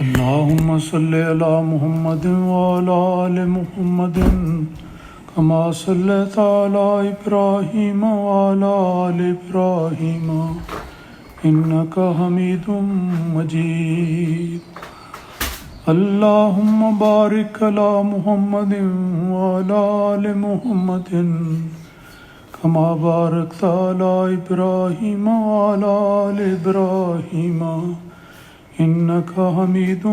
اللهم صل على محمد وعلى آل محمد كما صليت على إبراهيم وعلى آل إبراهيم إنك حميد مجيد. اللهم بارك على محمد وعلى آل محمد كما باركت على إبراهيم وعلى آل إبراهيم إنك حميد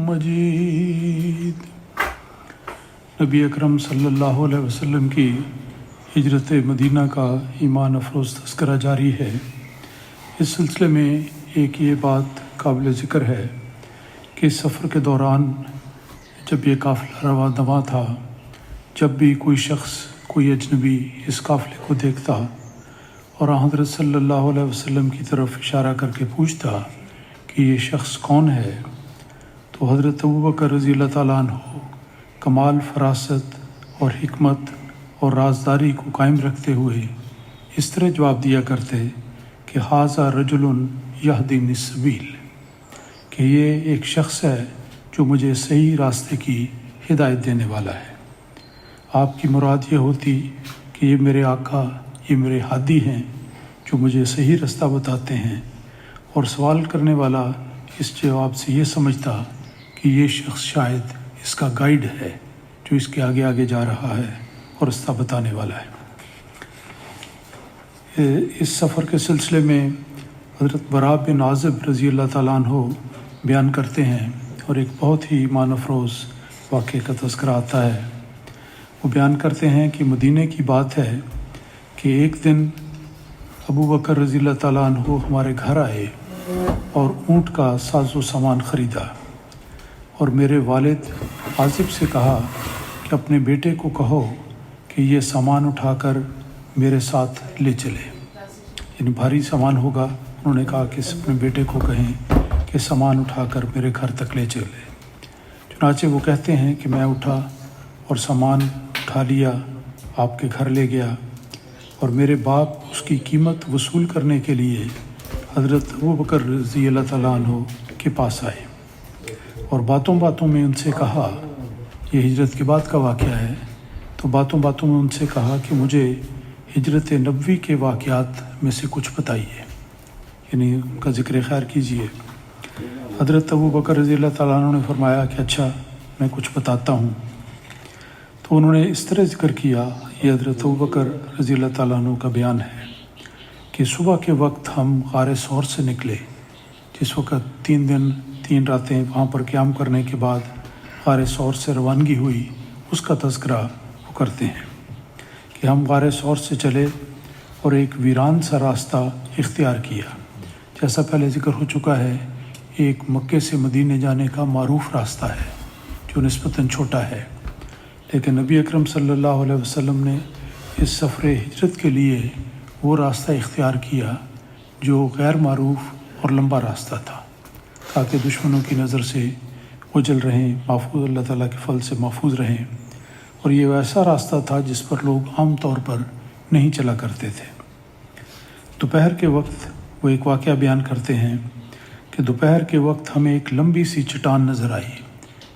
مجيد. نبی اکرم صلی اللہ علیہ وسلم کی ہجرت مدینہ کا ایمان افروز تذکرہ جاری ہے. اس سلسلے میں ایک یہ بات قابل ذکر ہے کہ اس سفر کے دوران جب یہ قافلہ رواں دواں تھا، جب بھی کوئی شخص کوئی اجنبی اس قافلے کو دیکھتا اور حضرت صلی اللہ علیہ وسلم کی طرف اشارہ کر کے پوچھتا کہ یہ شخص کون ہے، تو حضرت ابوبکر رضی اللہ تعالیٰ عنہ کمال فراست اور حکمت اور رازداری کو قائم رکھتے ہوئے اس طرح جواب دیا کرتے کہ ھذا رجل یہدینی السبیل، کہ یہ ایک شخص ہے جو مجھے صحیح راستے کی ہدایت دینے والا ہے. آپ کی مراد یہ ہوتی کہ یہ میرے آقا، یہ میرے ہادی ہیں جو مجھے صحیح راستہ بتاتے ہیں، اور سوال کرنے والا اس جواب سے یہ سمجھتا کہ یہ شخص شاید اس کا گائیڈ ہے جو اس کے آگے آگے جا رہا ہے اور راستہ بتانے والا ہے. اس سفر کے سلسلے میں حضرت براء بن عازب رضی اللہ تعالیٰ عنہ بیان کرتے ہیں اور ایک بہت ہی ایمان افروز واقعے کا تذکرہ آتا ہے. وہ بیان کرتے ہیں کہ مدینے کی بات ہے کہ ایک دن ابو بکر رضی اللہ تعالیٰ عنہ ہمارے گھر آئے اور اونٹ کا ساز و سامان خریدا، اور میرے والد عازب سے کہا کہ اپنے بیٹے کو کہو کہ یہ سامان اٹھا کر میرے ساتھ لے چلے، یعنی بھاری سامان ہوگا. انہوں نے کہا کہ اپنے بیٹے کو کہیں کہ سامان اٹھا کر میرے گھر تک لے چلے. چنانچہ وہ کہتے ہیں کہ میں اٹھا اور سامان اٹھا لیا، آپ کے گھر لے گیا، اور میرے باپ اس کی قیمت وصول کرنے کے لیے حضرت ابوبکر رضی اللہ تعالیٰ عنہ کے پاس آئے اور باتوں باتوں میں ان سے کہا، یہ ہجرت کے بعد کا واقعہ ہے، تو باتوں باتوں میں ان سے کہا کہ مجھے ہجرت نبوی کے واقعات میں سے کچھ بتائیے، یعنی ان کا ذکر خیر کیجیے. حضرت ابوبکر رضی اللہ تعالیٰ عنہ نے فرمایا کہ اچھا میں کچھ بتاتا ہوں. تو انہوں نے اس طرح ذکر کیا، یہ حضرت ابوبکر رضی اللہ تعالیٰ عنہ کا بیان ہے کہ صبح کے وقت ہم غار ثور سے نکلے، جس وقت 3 دن 3 راتیں وہاں پر قیام کرنے کے بعد غار ثور سے روانگی ہوئی. اس کا تذکرہ وہ کرتے ہیں کہ ہم غار ثور سے چلے اور ایک ویران سا راستہ اختیار کیا. جیسا پہلے ذکر ہو چکا ہے، ایک مکے سے مدینے جانے کا معروف راستہ ہے جو نسبتاً چھوٹا ہے، لیکن نبی اکرم صلی اللہ علیہ وسلم نے اس سفر ہجرت کے لیے وہ راستہ اختیار کیا جو غیر معروف اور لمبا راستہ تھا، تاکہ دشمنوں کی نظر سے اجل رہیں، محفوظ اللہ تعالیٰ کے فضل سے محفوظ رہیں. اور یہ ویسا راستہ تھا جس پر لوگ عام طور پر نہیں چلا کرتے تھے. دوپہر کے وقت وہ ایک واقعہ بیان کرتے ہیں کہ دوپہر کے وقت ہمیں ایک لمبی سی چٹان نظر آئی،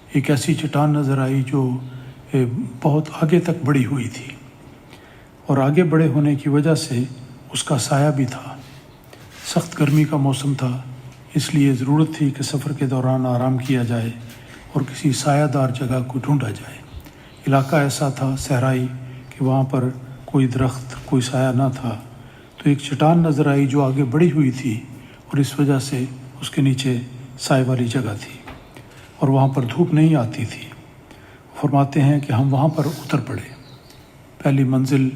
ایک ایسی چٹان نظر آئی جو بہت آگے تک بڑھی ہوئی تھی، اور آگے بڑے ہونے کی وجہ سے اس کا سایہ بھی تھا. سخت گرمی کا موسم تھا، اس لیے ضرورت تھی کہ سفر کے دوران آرام کیا جائے اور کسی سایہ دار جگہ کو ڈھونڈا جائے. علاقہ ایسا تھا صحرائی کہ وہاں پر کوئی درخت، کوئی سایہ نہ تھا. تو ایک چٹان نظر آئی جو آگے بڑھی ہوئی تھی اور اس وجہ سے اس کے نیچے سائے والی جگہ تھی اور وہاں پر دھوپ نہیں آتی تھی. فرماتے ہیں کہ ہم وہاں پر اتر پڑے. پہلی منزل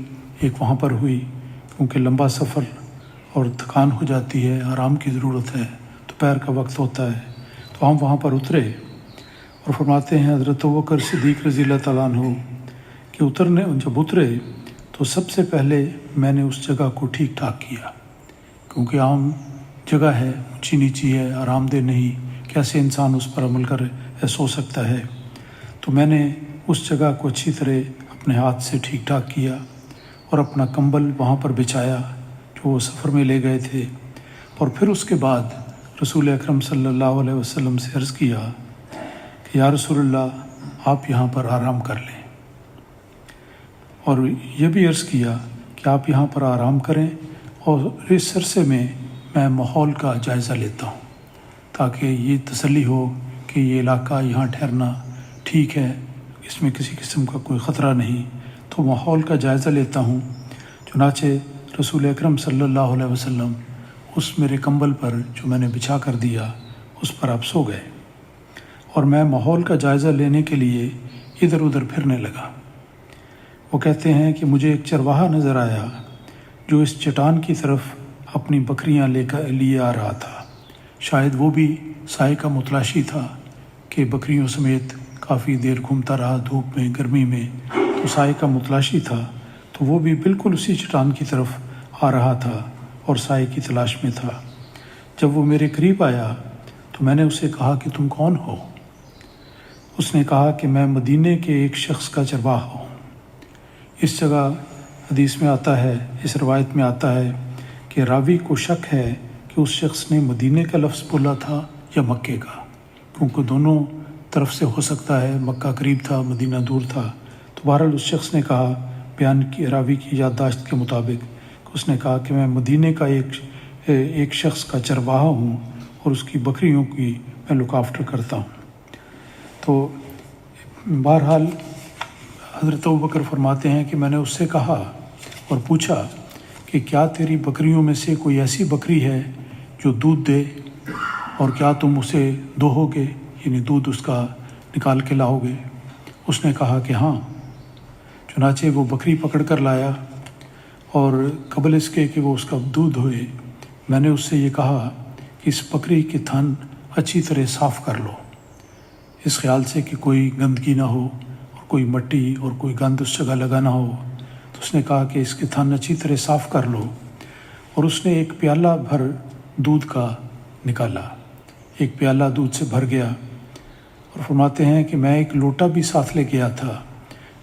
ایک وہاں پر ہوئی، کیونکہ لمبا سفر اور تھکان ہو جاتی ہے، آرام کی ضرورت ہے، دوپہر کا وقت ہوتا ہے. تو ہم وہاں پر اترے اور فرماتے ہیں حضرت ابوبکر صدیق رضی اللہ تعالیٰ عنہ کہ جب اترے تو سب سے پہلے میں نے اس جگہ کو ٹھیک ٹھاک کیا، کیونکہ عام جگہ ہے، اونچی نیچی ہے، آرام دہ نہیں، کیسے انسان اس پر عمل کر سو سکتا ہے. تو میں نے اس جگہ کو اچھی طرح اپنے ہاتھ سے ٹھیک ٹھاک کیا اور اپنا کمبل وہاں پر بچھایا جو وہ سفر میں لے گئے تھے. اور پھر اس کے بعد رسول اکرم صلی اللہ علیہ وسلم سے عرض کیا کہ یا رسول اللہ آپ یہاں پر آرام کر لیں، اور یہ بھی عرض کیا کہ آپ یہاں پر آرام کریں اور اس عرصے میں ماحول کا جائزہ لیتا ہوں تاکہ یہ تسلی ہو کہ یہ علاقہ یہاں ٹھہرنا ٹھیک ہے، اس میں کسی قسم کا کوئی خطرہ نہیں، تو ماحول کا جائزہ لیتا ہوں۔ چنانچہ رسول اکرم صلی اللہ علیہ وسلم اس میرے کمبل پر جو میں نے بچھا کر دیا اس پر آپ سو گئے، اور میں ماحول کا جائزہ لینے کے لیے ادھر ادھر پھرنے لگا۔ وہ کہتے ہیں کہ مجھے ایک چرواہا نظر آیا جو اس چٹان کی طرف اپنی بکریاں لیے آ رہا تھا۔ شاید وہ بھی سائے کا متلاشی تھا کہ بکریوں سمیت کافی دیر گھومتا رہا دھوپ میں گرمی میں، تو سائے کا متلاشی تھا، تو وہ بھی بالکل اسی چٹان کی طرف آ رہا تھا اور سائے کی تلاش میں تھا۔ جب وہ میرے قریب آیا تو میں نے اسے کہا کہ تم کون ہو؟ اس نے کہا کہ میں مدینے کے ایک شخص کا چرواہا ہوں۔ اس جگہ حدیث میں آتا ہے، اس روایت میں آتا ہے کہ راوی کو شک ہے کہ اس شخص نے مدینے کا لفظ بولا تھا یا مکے کا، کیونکہ دونوں طرف سے ہو سکتا ہے، مکہ قریب تھا مدینہ دور تھا۔ تو بہرحال اس شخص نے کہا، بیان کی راوی کی یادداشت کے مطابق، اس نے کہا کہ میں مدینے کا ایک شخص کا چرواہا ہوں اور اس کی بکریوں کی میں لک آفٹر کرتا ہوں۔ تو بہرحال حضرت ابوبکر فرماتے ہیں کہ میں نے اس سے کہا اور پوچھا کہ کیا تیری بکریوں میں سے کوئی ایسی بکری ہے جو دودھ دے، اور کیا تم اسے دوہو گے، یعنی دودھ اس کا نکال کے لاؤ گے؟ اس نے کہا کہ ہاں۔ چنانچہ وہ بکری پکڑ کر لایا، اور قبل اس کے کہ وہ اس کا دودھ دھوئے میں نے اس سے یہ کہا کہ اس بکری کی تھن اچھی طرح صاف کر لو، اس خیال سے کہ کوئی گندگی نہ ہو اور کوئی مٹی اور کوئی گند اس جگہ لگا نہ ہو۔ تو اس نے کہا کہ اس کی تھن اچھی طرح صاف کر لو، اور اس نے ایک پیالہ بھر دودھ کا نکالا، ایک پیالہ دودھ سے بھر گیا، اور فرماتے ہیں کہ میں ایک لوٹا بھی ساتھ لے گیا تھا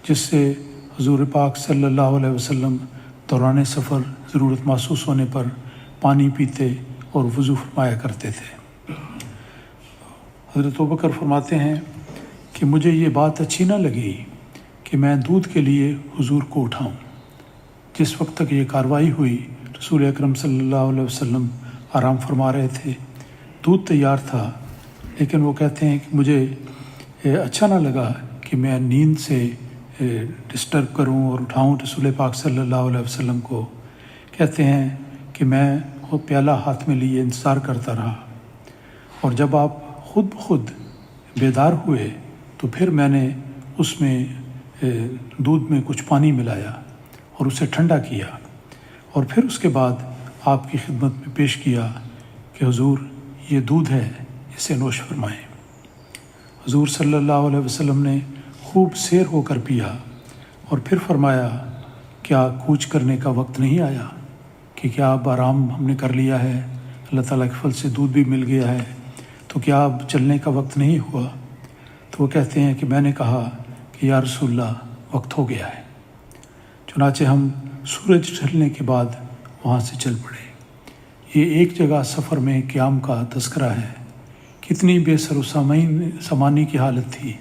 جس سے حضور پاک صلی اللہ علیہ وسلم دوران سفر ضرورت محسوس ہونے پر پانی پیتے اور وضو فرمایا کرتے تھے۔ حضرت ابوبکر فرماتے ہیں کہ مجھے یہ بات اچھی نہ لگی کہ میں دودھ کے لیے حضور کو اٹھاؤں۔ جس وقت تک یہ کارروائی ہوئی رسول اکرم صلی اللہ علیہ وسلم آرام فرما رہے تھے، دودھ تیار تھا، لیکن وہ کہتے ہیں کہ مجھے اچھا نہ لگا کہ میں نیند سے ڈسٹرب کروں اور اٹھاؤں رسول پاک صلی اللہ علیہ وسلم کو۔ کہتے ہیں کہ میں وہ پیالہ ہاتھ میں لیے انتظار کرتا رہا، اور جب آپ خود بخود بیدار ہوئے تو پھر میں نے اس میں دودھ میں کچھ پانی ملایا اور اسے ٹھنڈا کیا، اور پھر اس کے بعد آپ کی خدمت میں پیش کیا کہ حضور یہ دودھ ہے، اسے نوش فرمائیں۔ حضور صلی اللہ علیہ وسلم نے خوب سیر ہو کر پیا، اور پھر فرمایا کیا کوچ کرنے کا وقت نہیں آیا، کہ کیا اب آرام ہم نے کر لیا ہے، اللہ تعالیٰ کے فضل سے دودھ بھی مل گیا ہے، تو کیا اب چلنے کا وقت نہیں ہوا؟ تو وہ کہتے ہیں کہ میں نے کہا کہ یا رسول اللہ وقت ہو گیا ہے۔ چنانچہ ہم سورج ڈھلنے کے بعد وہاں سے چل پڑے۔ یہ ایک جگہ سفر میں قیام کا تذکرہ ہے۔ کتنی بے سر و سامانی کی حالت تھی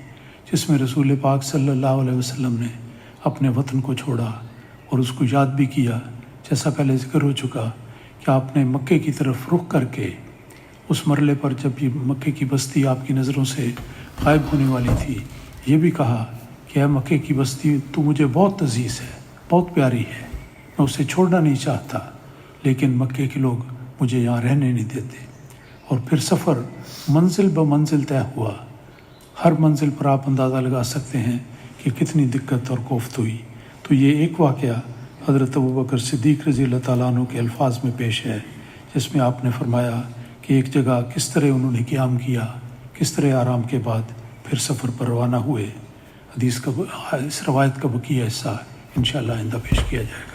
جس میں رسول پاک صلی اللہ علیہ وسلم نے اپنے وطن کو چھوڑا اور اس کو یاد بھی کیا، جیسا پہلے ذکر ہو چکا کہ آپ نے مکے کی طرف رخ کر کے اس مرحلے پر جب یہ مکے کی بستی آپ کی نظروں سے غائب ہونے والی تھی، یہ بھی کہا کہ اے مکے کی بستی تو مجھے بہت عزیز ہے، بہت پیاری ہے، میں اسے چھوڑنا نہیں چاہتا، لیکن مکے کے لوگ مجھے یہاں رہنے نہیں دیتے۔ اور پھر سفر منزل بمنزل طے ہوا۔ ہر منزل پر آپ اندازہ لگا سکتے ہیں کہ کتنی دقت اور کوفت ہوئی۔ تو یہ ایک واقعہ حضرت ابوبکر صدیق رضی اللہ تعالیٰ عنہ کے الفاظ میں پیش ہے، جس میں آپ نے فرمایا کہ ایک جگہ کس طرح انہوں نے قیام کیا، کس طرح آرام کے بعد پھر سفر پر روانہ ہوئے۔ حدیث کا اس روایت کا بقیہ حصہ انشاءاللہ آئندہ پیش کیا جائے گا۔